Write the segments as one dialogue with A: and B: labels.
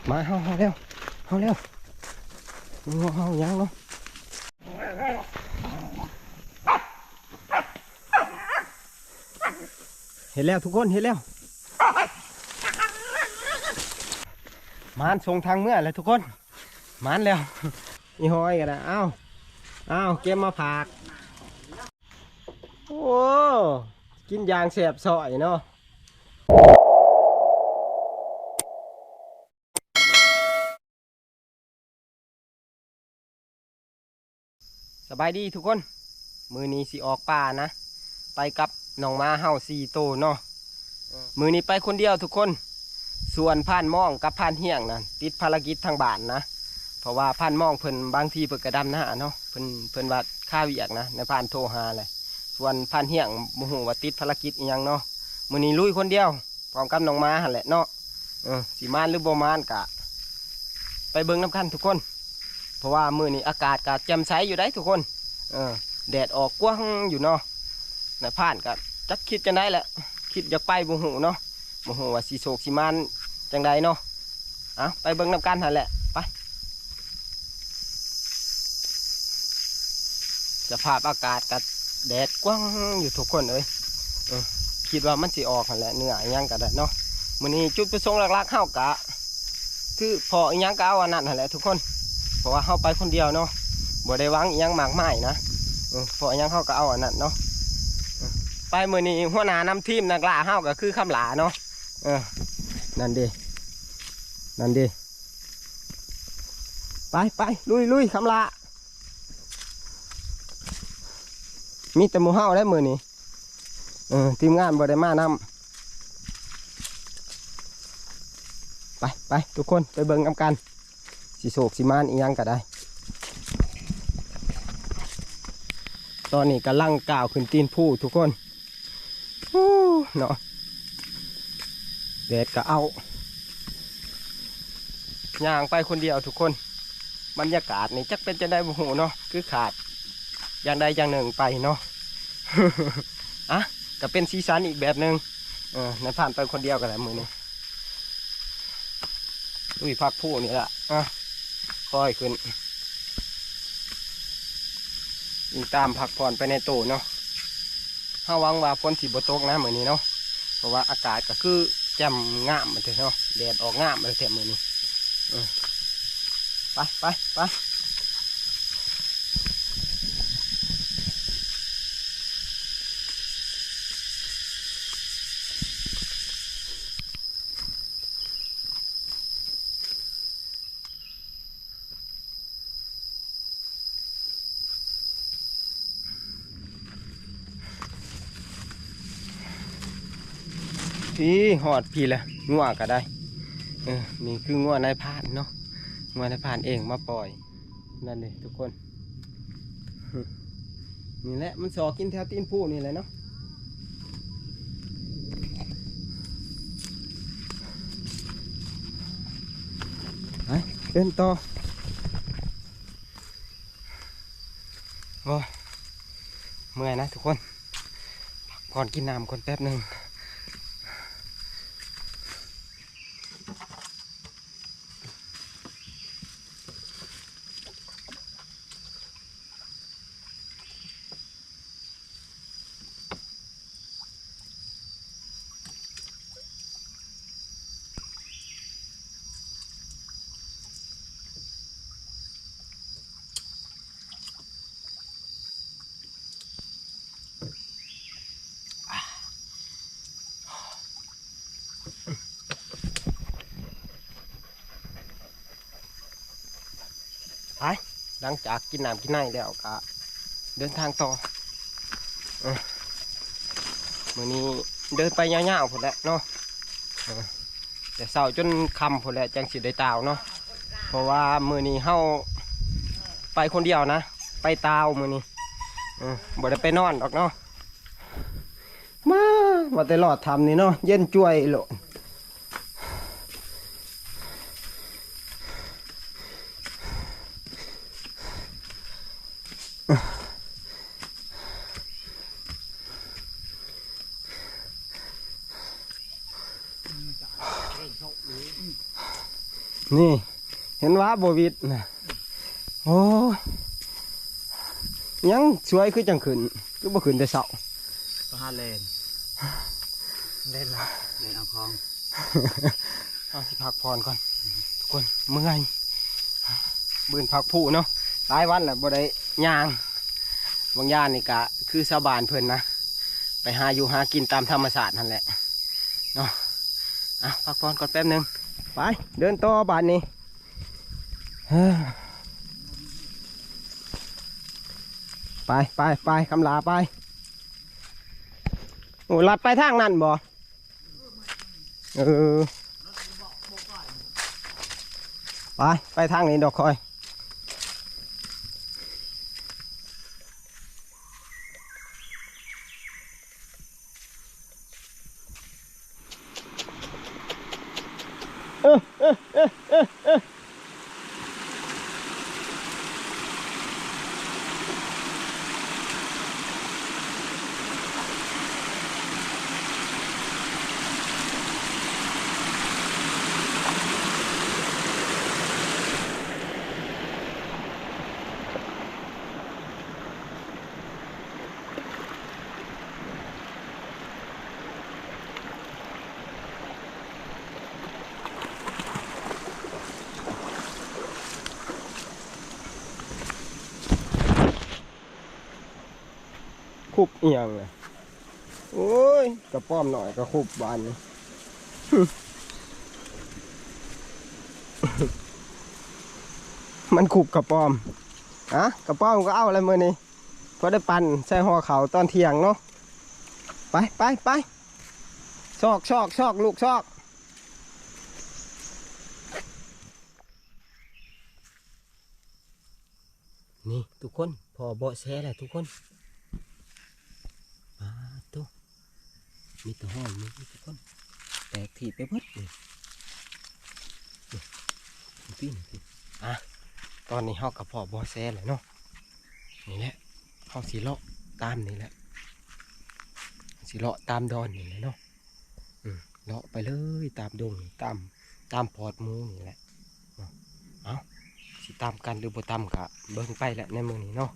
A: มาเฮาเร็วเฮาเร็วเฮายังเนาะเห็นแล้วทุกคนเห็นแล้วมานส่งทางเมื่อเลยทุกคนมานแล้วอีห้อยกันนะอ้าวเก็บมาผักโอ้กินยางแสบซอยเนาะสบายดีทุกคนมือนี้สิออกป่านะไปกับน้องมาเฮา4 โตเนาะมือนี้ไปคนเดียวทุกคนส่วนผ่านม่องกับผ่านเฮียงนะติดภารกิจทางบ้านนะเพราะว่าผ่านม่องเพิ่นบางทีเพิ่นกระดำหน้าเนาะเพิ่นว่าข้าเวียกนะในผ่านโทรหาเลยส่วนผ่านเฮียงโมโหว่าติดภารกิจอีหยังเนาะมือนี้ลุยคนเดียวพร้อมกับน้องมาหั่นแหละเนาะสีมานหรือบ่มานกะไปเบิ่งน้ำกันทุกคนเพราะว่ามือนี้อากาศกะแจ่มใสอยู่ได้ทุกคนแดดออกกว้างอยู่เนาะในผ่านก็จักคิดจังได้แหละคิดอยากไปโมโหเนาะโมโหว่าสีโศกสีมานจังใดเนาะไปเบิ่งน้ำกันหั่นแหละไปสภาพอากาศกับแดดกว้างอยู่ทุกคนเลยคิดว่ามันสิออกหั่นแหละเนื้ออีหยังก็ได้เนาะมื้อนี้จุดประสงค์หลักๆเฮากะคือพออีหยังก็เอาอันนั้นหั่นแหละทุกคนเพราะว่าเฮาไปคนเดียวเนาะบ่ได้วางอีหยังมากมายนะพออีหยังเฮาก็เอาอันนั้นเนาะไปมื้อนี้หัวหน้านำทีมนักล่าเฮาก็คือคำหลาเนาะนั่นดิไปลุยคำลามีแต่หมู่เฮาได้มือนี้ทีมงานบ่ได้มานำไปทุกคนไปเบิ่งนำกันสิโศกสิมานอีหยังก็ได้ตอนนี้กำลังก้าวขึ้นตีนผู้ทุกคนเนาะแดดก็เอาย่างไปคนเดียวทุกคนบรรยากาศนี่จักเป็นจะได้บุหูเนาะคือขาดอย่างใดอย่างหนึ่งไปเนาะ ก็เป็นซีซันอีกแบบหนึ่งในผ่านไปคนเดียวกันแหละมือนี้พักผู้นี่แหละค่อยขึ้นตามพักผ่อนไปในตู้เนาะถ้าหวังว่าฝนสิบ่ตกนะมือนี้เนาะเพราะว่าอากาศก็คือแจ่มงามมาเถอะเนาะแดดออกงามมาเถอะมือนี้ไปพี่หอดพี่แหละงัวก็ได้นี่คืองัวนายพานเนาะงัวนายพานเองมาปล่อยนั่นเลยทุกคนนี่แหละมันสอกินแถวตีนผู้นี่แหละเนาะไปเดินต่อโอ้เมื่อยนะทุกคนก่อนกินน้ำคนแป๊บหนึ่งไปหลังจากกินน้ำกินไนแล้วก็เดินทางต่อมื้อนี้เดินไปยาวๆพุ่นแหละเนาะแต่เช้าจนค่ำพุ่นแหละจังสิได้ตาวเนาะเพราะว่ามื้อนี้เฮาไปคนเดียวนะไปตาวมื้อนี้บ่ได้ไปนอนหรอกเนาะมาว่าแต่รอดทำนี่เนาะเย็นจ่วยโล นี่เห็นว่าโบวิดนะโอ้ยังสวยคือจังขึ้นคือบ่ขึ้นแต่เสา
B: ก็หาเลนเล่นละเล่นเอาคลอง
A: เอาสิพักผ่อนก่อนทุกคนเมื่อยบืนพักผู้เนาะหลายวันแหละบ่ได้ย่างบางย่านนี่กะคือชาวบ้านเพิ่นนะไปหาอยู่หากินตามธรรมศาสตร์นั่นแหละเนาะพักผ่อนก่อนแป๊บนึงไปเดินต่อบ้านนี้ไปคำลาไปโอ้ลัดไปทางนั้นบ่ไปทางนี้ดอกคอยคุบเอียงเลยโอ้ยกระป้อมหน่อยก็คุบบานนี้ มันคุบกระป้อมกระป้อมก็เอาอะไรมือนี่ก็ได้ปั่นใส่ห่อเขาตอนเที่ยงเนาะไปชอกลูกชอกนี่ทุกคนพอเบาะแสแหละทุกคนตุ๊มีตัวห้อมนี่ทุกคนแตกถีบไปเบิดเลยพี่ตอนนี้เฮากับพ่อเบาะแสเลยเนาะนี่แหละเฮาสีเลาะตามนี่แหละสีเลาะตามดอนนี่แหละเนาะเลาะไปเลยตามดงตามพอดมูนี่แหละเอาสิตามกันหรือบ่ตามกะเบิ่งไปแหละในเมืองนี้เนาะ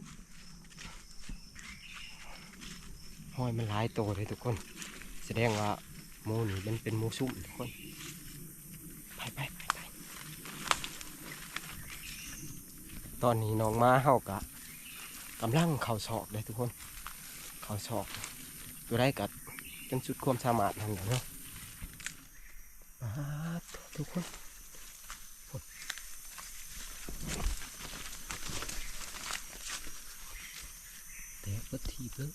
A: ห้อยมันหลายตัวเลยทุกคนแสดงว่าหมูนี่มันเป็นหมูซุ่มทุกคนไปตอนนี้น้องมาเฮากะกำลังเข่าศอกเลยทุกคนเข่าศอกตัวได้กัดจนสุดความสามารถนั่นแหละเนาะทุกคนแต่ก็ทีเพิ่ง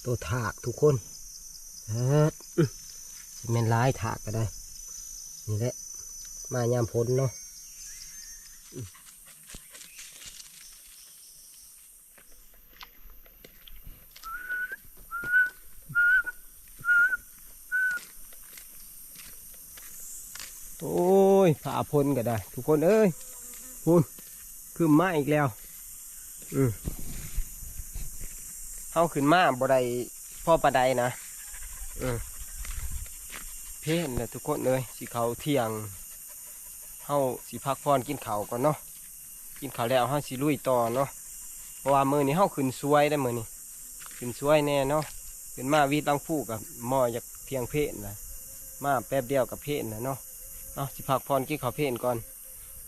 A: ตัวถากทุกคนสิเมนลายถากก็ได้นี่แหละมายามพ้นเนาะโอ้ยผ่าพ้นก็ได้ทุกคนเอ้ยพ้นขึ้นมาอีกแล้วเข้าขึ้นมาบ่ได้พ่อปลาใดนะเพ่นเลยทุกคนเลยสิเขาเที่ยงเข้าสิพักผ่อนกินข้าวก่อนเนาะกินข้าวแล้วเข้าสิลุยต่อเนาะเพราะว่ามือนี้เข้าขึ้นสวยได้มือนี้ขึ้นสวยแน่เนาะขึ้นมาวีตังผู้กับหม้อจากเพียงเพ่นนะมาแป๊บเดียวกับเพ่นนะเนาะสิพักผ่อนกินข้าวเพ่นก่อน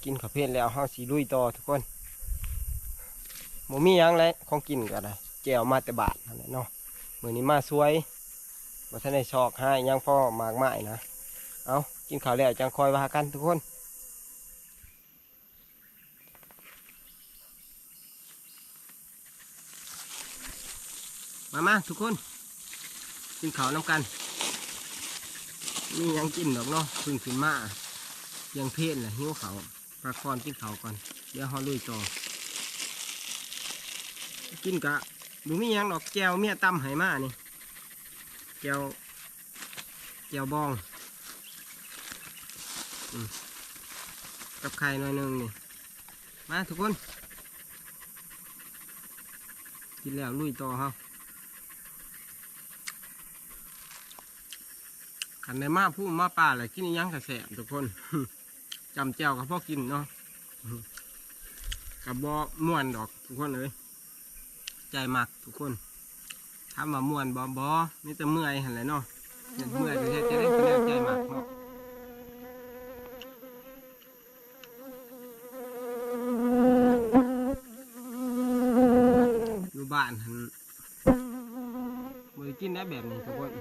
A: กินข้าวเพ่นแล้วเข้าสิลุยต่อทุกคนหมูมียังไรของกินก็ได้แก้วมาแต่บาทนั่นแหละเนาะมือนี้มาสวยมาท่านได้ชอกให้ยังพ่อมากไม้นะเอากินข้าวแล้วจังคอยว่ากันทุกคนมาทุกคนกินข้าวน้ำกันนี่ยังกินดอกเนาะพึ่งขึ้นมายังเพลนแหละหิวเขาปลาคอนกินเขาก่อนเดี๋ยวเขาลุยต่อกินกะดูมียังดอกแก้วเมียตำไหมานี่แก้วบอง กับไข่หน่อยหนึงนี่มาทุกคนกินแล้วลุยต่อเฮาขันในมาผู้มาป่าอะไรกินอิหยังกระแสบทุกคน จำแจ่วกับพ่อกินเนาะกับบ่ม่วนดอกทุกคนเลยใจมักทุกคนถ้ามาม่วนบ่นี่จะเมื่อยหันเลยเนาะเมื่อยจะได้คะแนนใจมักเนาะอยู่บ้านหันมือกินได้แบบนี้ทุกคน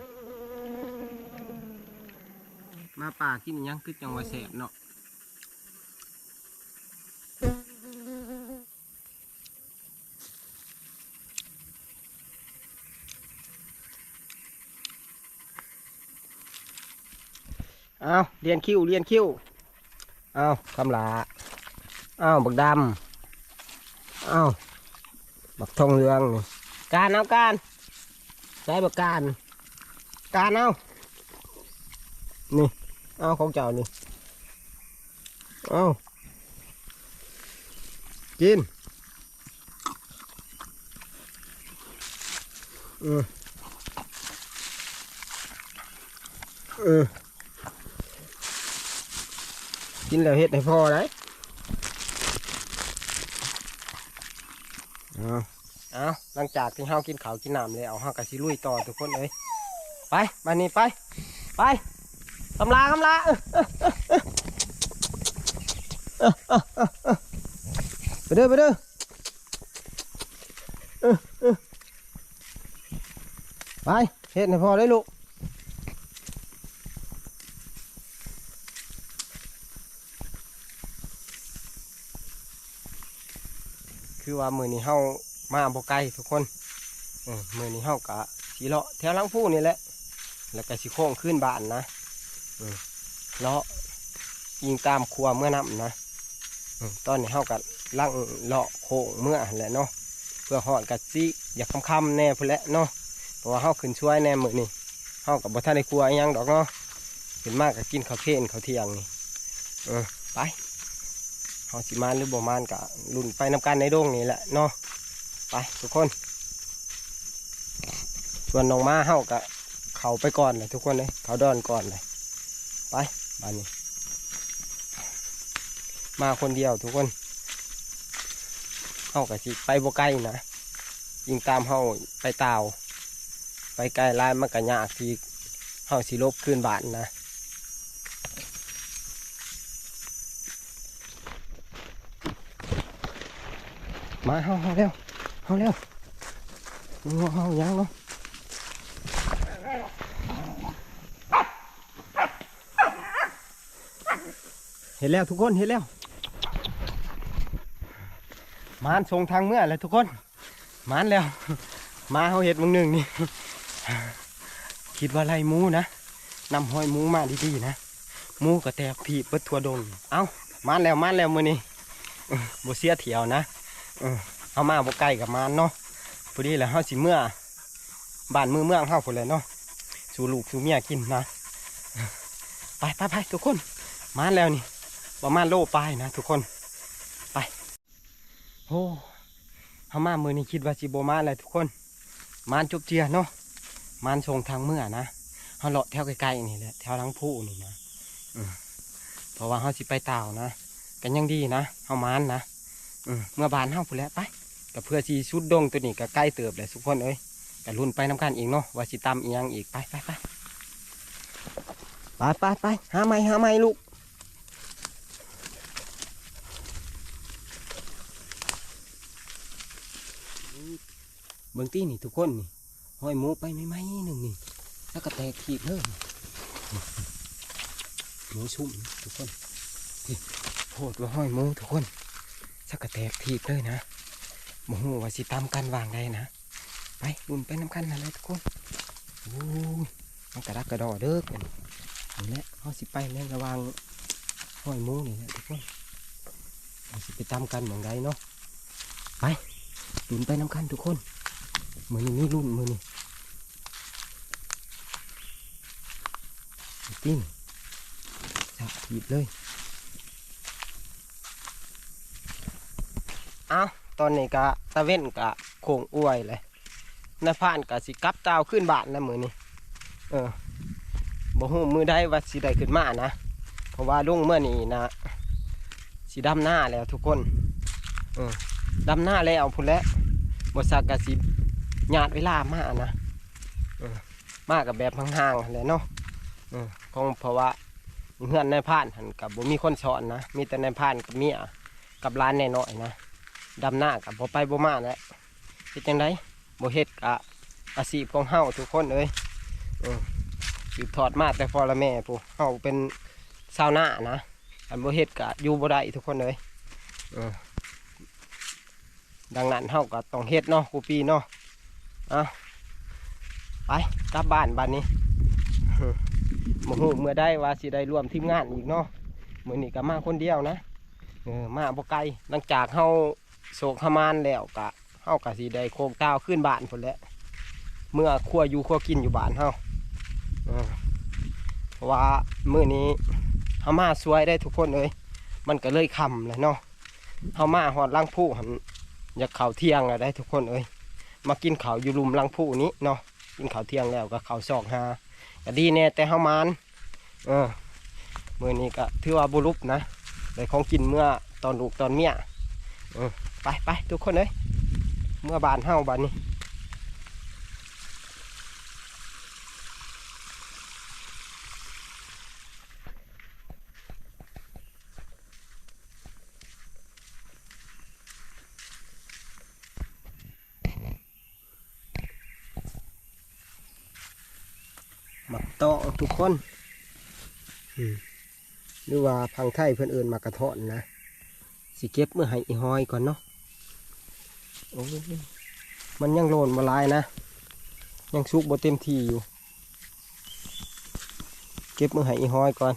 A: มาป่ากินอิหยังคือจังหวะแสบเนาะเอาเรียนคิ้วเอาคำลาเอาบักดำเอาบักทองเหลืองนี่การเอาการใช้บักการเอานี่เอาของเจ้านี่เอากินกินแล้วเฮ็ดให้พอได้เอาหลังจากที่เฮากินข้าวกินน้ำแล้วเฮากะสิลุยต่อทุกคนเลยไปมานี่ไปคำลาไปเด้อไปเฮ็ดให้พอได้ลูกคือว่ามือนี้เฮามาบ่ไกลทุกคนมือนี้เฮากะสีเลาะแถวหลังผู้นี่แหละแล้วก็สิโค้งขึ้นบ้านนะเลาะยิงตามครัวเมื่อน้ำนะตอนนี้เฮากะลั่งเลาะโค้งเมื่อแหละเนาะเพื่อหอดกะซิอยากค่ำๆแน่พุ่นแหละเนาะเพราะว่าเฮาขึ้นช่วยแน่มือนี้เฮากับบ่ทันได้กลัวยังดอกเนาะขึ้นมากก็กินข้าวเที่ยงนี่ไปเฮาสิมานหรือบ่มานกะลุ่นไปนำกันในโด่งนี่แหละเนาะไปทุกคนส่วนน้องม้าเฮากะเขาไปก่อนเลยทุกคนเลยเขาดอนก่อนเลยไปบ้านนี้มาคนเดียวทุกคนเฮากะสิไปบ่ไกลนะยิงตามเฮาไปตาวไปไกลลายมันกะยากที่เฮาสิลบขึ้นบ้านนะมาเฮาเร็วเฮายังเนาะเห็นแล้วทุกคนเห็นแล้วมานส่งทางเมื่อเลยทุกคนมานแล้วมาเขาเห็ดมึงหนึ่งนี่คิดว่าไรหมูนะนำห้อยหมูมาดีๆนะหมูกระแตกผีเปิดทัวดงเอ้ามานแล้วมือนี่บ่เสียเถียวนะเอามาบ่ไกลกับมานเนาะพอดีแหละเขาสิเมื่อบ้านเมืองเขาพอเลยเนาะสู่ลูกสู่เมียกินนะไปทุกคนมานแล้วนี่ประมาณโลปลายนะทุกคนไปโอ้เขามามือนี่คิดว่าสิโบมาอะไรทุกคนมานจบเจียเนาะมานทรงทางเมื่อนะเขาเลาะแถวไกลๆนี่แหละแถวหลังผู้นี่นะเพราะว่าเขาสิไปเต่านะกันยังดีนะเขามานนะเมื่อบานเขาพูดแล้วไปกับเพื่อสีชุดดงตัวนี้ก็ใกล้เติบเลยทุกคนเอ้ยแต่รุ่นไปน้ำกันอีกเนาะว่าสิตามอีกยังอีกไปหาไม้ลูกเบื้องตีนี่ทุกคนนี่ห้อยหมูไปไม่หนึ่งนี่แล้วก็แตกขีดเลยหมูชุ่มทุกคนโหดว่าห้อยหมูทุกคนสักกระแตกขีดเลยนะหมูว่าสิตามกันวางได้นะไปรุ่นไปน้ำกันอะไรทุกคนโอ้ยมันกระดักกระดอเด้อกันนี่แหละเขาสิไปในระวังห้อยหมูนี่แหละทุกคนเราสิไปตามกันมองได้เนาะไปรุ่นไปน้ำกันทุกคนมือนี่รุ่นมือนี่ติ้งจะหยิบเลย อ้าวตอนนี้กะตะเว้นกะโค้งอวยเลยนายพรานกะสิกลับเต้าขึ้นบ้านแล้วมือนี้บ่ฮู้มือได้ว่าสิได้ขึ้นมานะเพราะว่าลุงเมื่อนี้นะสิดำหน้าแล้วทุกคนดำหน้าแล้วพุ่นแล้วบ่ซักกะสิญาติเวลามานะมากับแบบห่างๆแหละเนาะคงเพราะว่าเพื่อนนายพรานหันกับบ่มีคนสอนนะมีแต่นายพรานกับเมียกับร้านแน่น้อยนะดำหน้ากับบ่ไปบ่มาแหละเฮ็ดจังไดบ่เฮ็ดกะอาชีพของเฮาทุกคนเอ้ยสืบทอดมาแต่พ่อและแม่ผู้เฮาเป็นชาวนานะอันบ่เฮ็ดกะอยู่บ่ได้ทุกคนเอ้ยดังนั้นเฮาก็ต้องเฮ็ดเนาะครูปีเนาะไปกลับบ้านนี้บ่ฮู้เมื่อได้ว่าสิได้ร่วมทีมงานอีกเนาะมื้อนี้ก็มาคนเดียวนะมาบ่ไกลหลังจากเฮาโศกขมานแล้วก็เฮาก็สิได้โคกเต้าขึ้นบ้านพุ่นแหละเมื่อครัวอยู่ครัวกินอยู่บ้านเฮาเพราะว่ามื้อนี้เฮามาสวยได้ทุกคนเลยมันก็เลยค่ำเลยเนาะเฮามาฮอดลังผู้หั่นอยากเข้าเที่ยงแล้วได้ทุกคนเอ้ยมากินข้าวอยู่ลุมลังผู้นี้เนาะกินข้าวเที่ยงแล้วก็ข้าวซอกหาก็ดีแน่แต่เฮามานมื้อนี้ก็ถือว่าบุรุษนะได้ของกินเมื่อตอนลูกตอนเมียไปทุกคนเลยเมื่อบ้านเฮาบ้านนี้หมักตอทุกคนหรือว่าพังไทยเพื่อนเอิญมากระเทาะนะสิเก็บเมื่อให้อีหอยก่อนเนาะโอ้มันยังโลนมาลายนะยังซุกบ่เต็มที่อยู่เก็บเมื่อให้อีหอยก่อน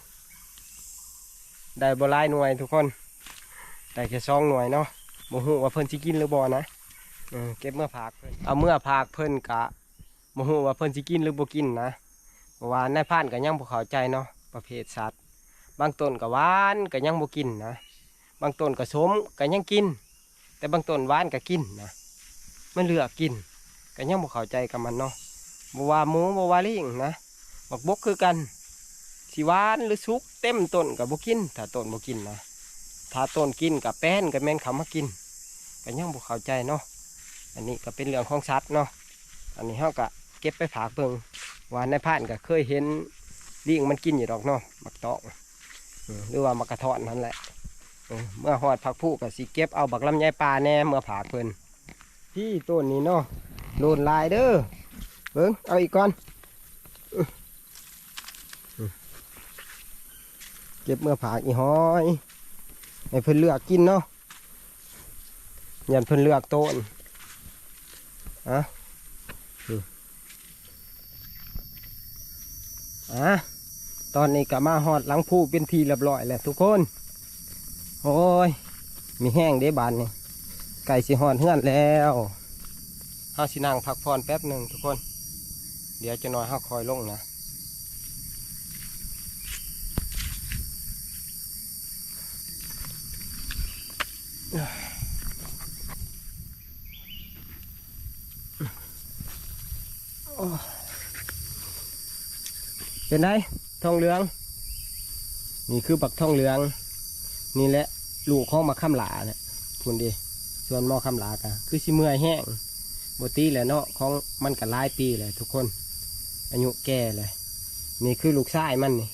A: ได้บ่ลายหน่วยทุกคนได้แค่2 หน่วยเนาะบ่ฮู้ว่าเพิ่นสิกินหรือบ่นะเก็บเมื่อผากเพิ่นเอาเมื่อผากเพิ่นกะบ่ฮู้ว่าเพิ่นสิกินหรือบ่กินนะเพราะว่านายพรานก็ยังบ่เข้าใจเนาะประเภทสัตว์บางต้นก็หวานก็ยังบ่กินนะบางต้นก็สมก็ยังกินแต่บางต้นหวานก็กินนะมันเลือกกินก็ยังบ่เข้าใจกับมันเนาะบ่ว่าหมูบ่ว่าลิงนะบักบกคือกันสิหวานหรือสุกเต็มต้นก็บ่กินถ้าต้นบ่กินนะถ้าต้นกินกับแป้นก็แม่นเขามากินก็ยังบ่เข้าใจเนาะอันนี้ก็เป็นเรื่องของสัตว์เนาะอันนี้เฮาก็เก็บไปฝากเบิ่งว่าในผ่านก็เคยเห็นลิงมันกินอยู่ดอกเนาะมักตอกหรือว่ามักกระทอนนั่นแหละเมื่อหอดผักผู้ก็สิเก็บเอาบักลำไยปลาแน่เมื่อผากเพิ่นที่ต้นนี้เนาะโดนลายเด้อเบิ่งเอาอีกก่อนเก็บเมื่อผากอีห้อยให้เพิ่นเลือกกินเนาะยันเพิ่นเลือกต้นตอนนี้ก็มาหอดหลังผู้เป็นทีเรียบร้อยแล้วทุกคนโอ้ยมีแห้งเด้บานนี่ไก่สิหอดเฮือนแล้วเฮาสินั่งพักผ่อนแป๊บหนึ่งทุกคนเดี๋ยวจะนอนเฮาคอยลงนะเป็นไงทองเหลืองนี่คือบักทองเหลืองนี่แหละลูกของมาข้ามหลาเนี่ยคุณดีส่วนมอข้ามหลากะคือสิเมื่อยแห้งบตีแหละเนาะของมันก็หลายปีเลยทุกคนอายุแก่เลยนี่คือลูกชายมันนี่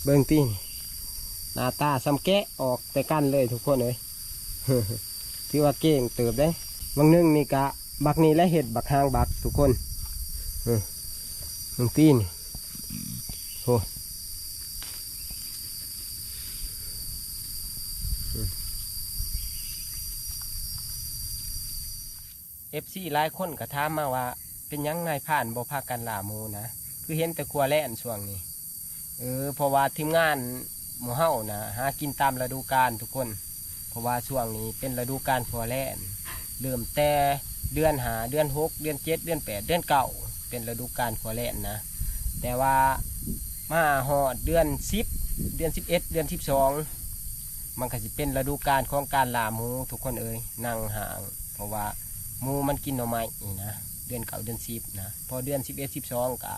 A: เบิ้งตีหน้าตาซ้ำแกะออกแต่กันเลยทุกคนเลย ถือว่าเก่งเติบได้บางนึงนี่กะบักนี่และเห็ดบักหางบักทุกคนมึงตีนโอ้FC หลายคนก็ถามมาว่าเป็นยังไงผ่านบ่พากันล่าหมูนะคือเห็นแต่ครัวแล่นช่วงนี้เพราะว่าทีมงานหมู่เฮานะหากินตามฤดูกาลทุกคนเพราะว่าช่วงนี้เป็นฤดูกาลครัวแล่นเริ่มแต่เดือน5เดือน6เดือน7เดือน8เดือน9เป็นฤดูกาลครัวแล่นนะแต่ว่ามาฮอดเดือน10เดือน11เดือน12 มันก็จะเป็นฤดูกาลของการล่าหมูทุกคนเอ้ยนั่งห่างเพราะว่าหมูมันกินหน่อไม้นี่นะเดือน9เดือน10นะพอเดือน11 12กะ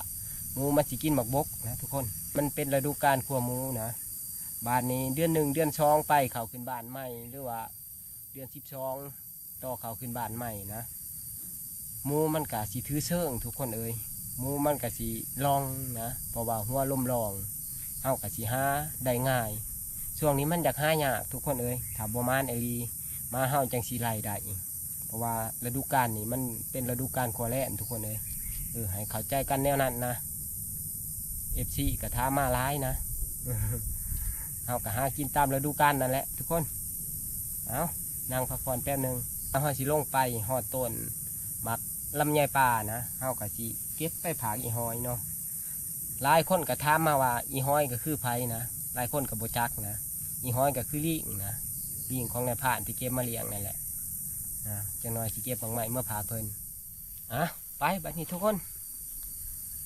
A: หมูมันสิกินหมักบกนะทุกคนมันเป็นฤดูกาลขัวหมูนะบ้านนี้เดือน1เดือน2ไปเขาขึ้นบ้านใหม่หรือว่าเดือน12ต่อเขาขึ้นบ้านใหม่นะหมูมันกะสิถือเชิงทุกคนเอ้ยหมูมันกะสิลองนะเพราะว่าหัวลมรองเฮากะสิหาได้ง่ายช่วงนี้มันอยากหายากทุกคนเอ้ยถ้าบ่มานไอรีมาเฮาจังสีไล่ได้เพราะว่าฤดูกาลนี่มันเป็นฤดูกาลขัวแล่นทุกคนเอ้ยให้เข้าใจกันแนวนั้นนะ FC กะท้ามาร้ายนะเฮากะหากินตามฤดูกาลนั่นแหละทุกคนเอานั่งพักผ่อนแป๊บนึงเอาเฮาสิลงไปหอดต้นมักลำไยป่านะเฮากะสิเก็บไปผากอีหอยเนาะหลายคนกะถามมาว่าอีหอยก็คือไผนะหลายคนก็บ่จักนะอีหอยก็คือลิงนะลิงของนายพรานที่เก็บมาเลี้ยงนั่นแหละนะจังน้อยสิเก็บบางไม้เมื่อผาเพิ่นไปบัดนี้ทุกคน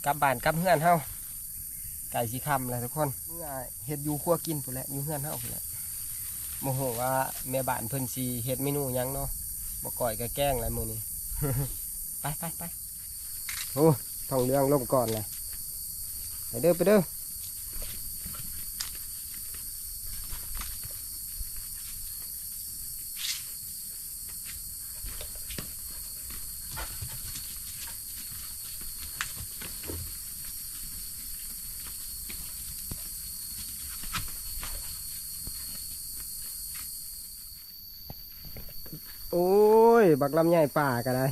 A: กลับบ้านกลับเฮือนเฮาไก่สีคำเลยทุกคนเมื่อเฮ็ดอยู่ครัวกินพุ่นแหละอยู่เฮือนเฮาพุ่นแหละโมโหว่าแม่บ้านเพิ่นสิเฮ็ดเมนูหยังเนาะบ่ก่อยก็แกล้งอะไรมื้อนี้ ไปโอ้ท่องเรื่องลงก่อนเลยไปเด้อโอ้ยบักลำไยป่าก็ได้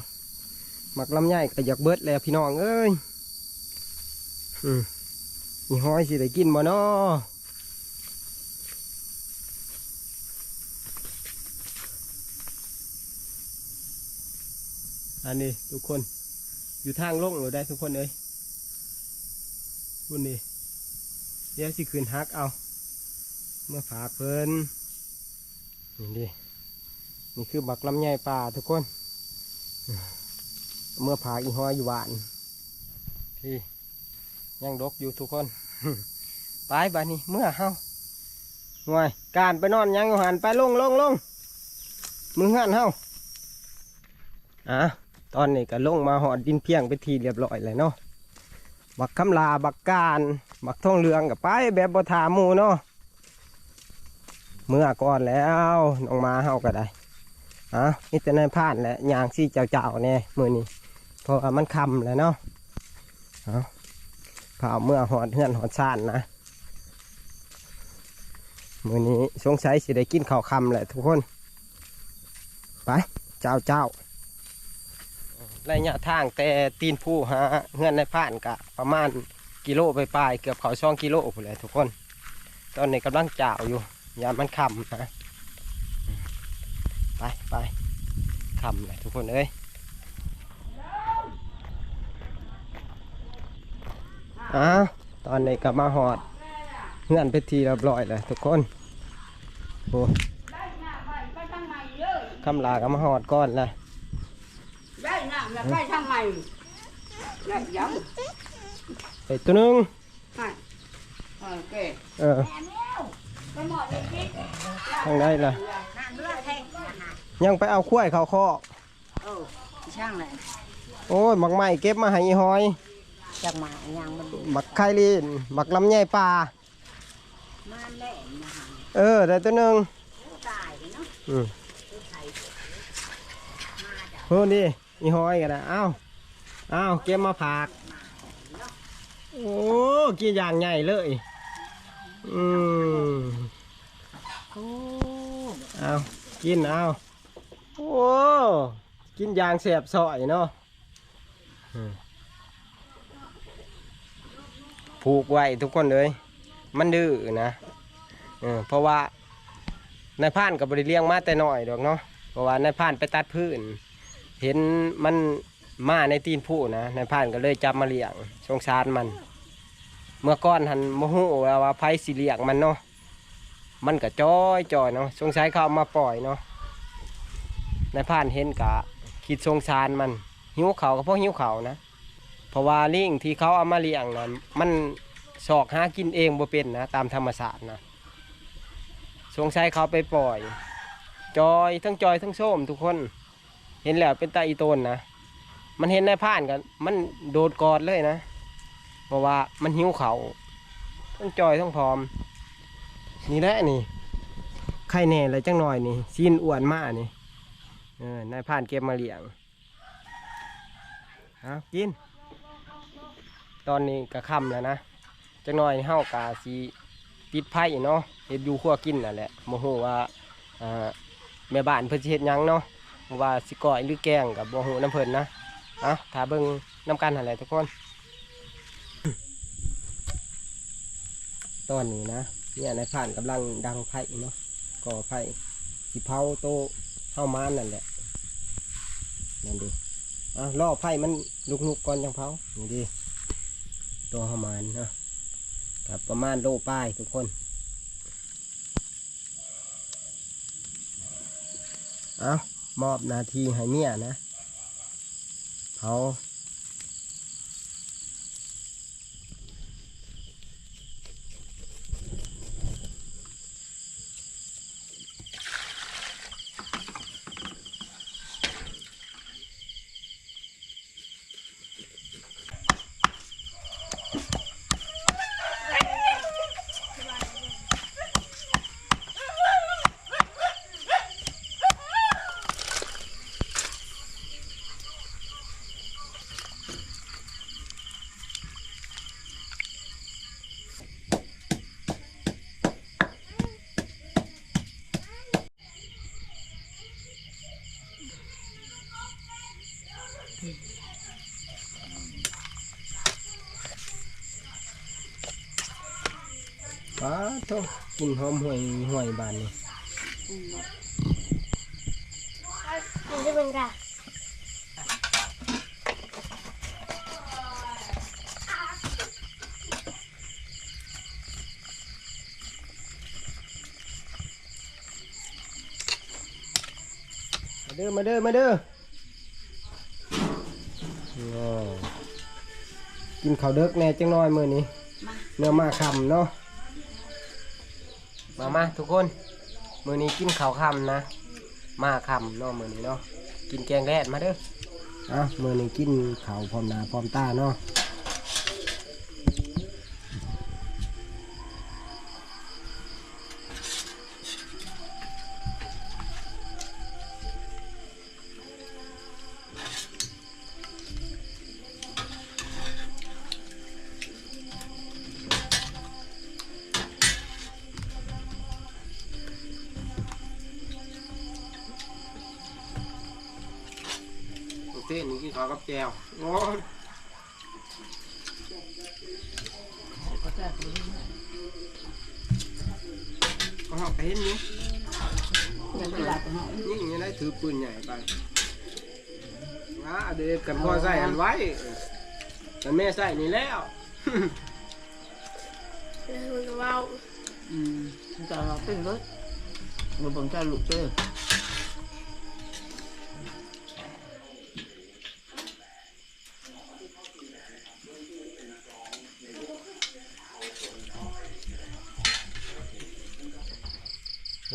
A: บักลำไยก็อยากเบิดแล้วพี่น้องเอ้ยมีห้อยสิได้กินบ่เนาะอันนี้ทุกคนอยู่ทางลงเราได้ทุกคนเอ้ยบุญนี่เดี๋ยวสิคืนฮักเอาเมื่อฝากเพิ่นนี่คือบักลำไยป่าทุกคนเมื่อผากอีห้อยอยู่บ้านพี่ยังดกอยู่ทุกคน ไปบ้านนี้เมื่อเฮาหน่วยการไปนอนยังอยู่หันไปลงมือหันเฮาตอนนี้ก็ลงมาหอดดินเพียงไปทีเรียบร้อยเลยเนาะบักคำลาบักการบักทองเรืองกับไปแบบบ่ถามหมู่เนาะเมื่อก่อนแล้วน้องมาเฮาก็ได้นี่จะในผ่านแหละยางซี่เจ้าๆเนี่ยมือนี้เพราะมันคำแล้วเนาะเผาเมื่อหอดเฮือนหอดซ่านนะมือนี้สงสัยสิได้กินข้าวคำแหละทุกคนไปเจ้าระยะทางแต่ตีนผู้เฮือนในผ่านกะประมาณกิโลไปปลายเกือบเขา2 กิโลพุ่นเลยทุกคนตอนนี้กำลังเจ้าอยู่ยามมันคำนะไปคำเลยทุกคนเอ้ยตอนนี้ก็มาหอดเงื่อนไปทีเรียบร้อยเลยทุกคนโอ้คำลาก็มาหอดก้อนเลย
C: ได้น้ำแล้วได้ทำไมได้ยัง
A: ไปตัวนึง
C: โอเค
A: ทางได้ล่ะยังไปเอาขั้วเขาคอ
C: ช่างเลย
A: โอ้ยหมักไม้เก็บมาให้หอย
C: จากหมายังมัน
A: หมักไข่ลีนหมักลำไยปลาได้ตัวนึงโอ้นี่อีหอยกันนะเอาเก็บมาผักโอ้กินอย่างใหญ่เลยเอากินเอาโอ้กินยางแสบสอยเนาะผูกไว้ทุกคนเลยมันดื้อนะเพราะว่านายพรานกับบริเลี้ยงมาแต่น้อยดอกเนาะเพราะว่านายพรานไปตัดพื้นเห็นมันมาในตีนผู้นะนายพรานก็เลยจับมาเลี้ยงสงสารมันเมื่อก่อนหันโมโหว่าไผสิเลี้ยงมันเนาะมันก็จ้อยเนาะสงสัยเขามาปล่อยเนาะนายพรานเห็นกะคิดสงสารมันหิวเขาก็เพราะหิวเขานะเพราะว่าลิงที่เขาเอามาเลี้ยงนะมันสอกหากินเองบ่เป็นนะตามธรรมชาตินะ สงสัยเขาไปปล่อยจอยทั้งส้มทุกคนเห็นแล้วเป็นตาอีโตนนะมันเห็นในผ่านกันมันโดดกอดเลยนะเพราะว่ามันหิวเขาทั้งจอยทั้งพร้อมนี่แหละนี่ไข่แน่เลยจังหน่อยนี่ซีนอ้วนมากนี่นายผ่านเก็บมาเลี้ยงเอากินตอนนี้ก็ค่ำแล้วนะจังหน่อยเฮากาสีติดไผ่เนาะเฮ็ดอยู่ขั้วกินนั่นแหละโมโหว่าแม่บ้านเพิ่นสิเฮ็ดหยังเนาะว่าสิก้อยหรือแกงกับโมโหน้ำเพิ่นนะเอาถ้าเบิ่งน้ำกันนั่นแหละทุกคน ตอนนี้นะเนี่ยนายผ่านกำลังดังไผ่เนาะก่อไผ่สิเผาโตเข้ามานนั่นแหละนั่นดิล่อไผ่มันลุกๆก่อนจังเผานี่ดิตัวเข้ามานนะกับประมาณโลป้ายทุกคนมอบหนาทีให้เมียนะเผาป้าโตกินหอมห่วยบานนี่
D: มันจะเป็นกะ
A: มาเด้อกินข้าวเด็กแน่จังน้อยมื้อนี้เนื้อมาค่ำเนาะมาทุกคนมื้อนี้กินข้าวค่ำนะมาค่ำเนาะมื้อนี้เนาะกินแกงแรดมาเด้อมื้อนี้กินข้าวพร้อมหน้าพร้อมตาเนาะเต้นนี่กินข้าวกับแจวโอ้ย
C: ก็แซ่บเลย
A: ก็หอกไปเห็นอยู่
C: ยังไม่หลับเนาะ
A: นี่ยังได้ถือปืนใหญ่ไปเด็กกันพ่อใส่อันไว้แต่แม่ใส่นี่แล้ว
D: มันว้าว
C: จะเราเป็นรถมันบังใจลุกเต้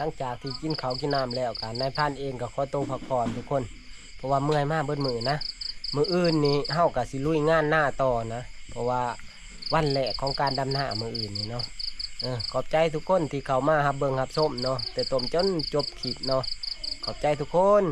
A: หลังจากที่กินข้าวกินน้ำแล้วกันนายพรานเองก็ขอตัวพักผ่อนทุกคนเพราะว่าเมื่อยมากเบิดมือนะมืออื่นนี้เฮากับสิลุยงานหน้าต่อนะเพราะว่าวันแรกของการดำหน้ามืออื่นนี่เนาะขอบใจทุกคนที่เข้ามารับเบิ่งรับชมเนาะแต่ต้มจนจบคลิปเนาะขอบใจทุกคน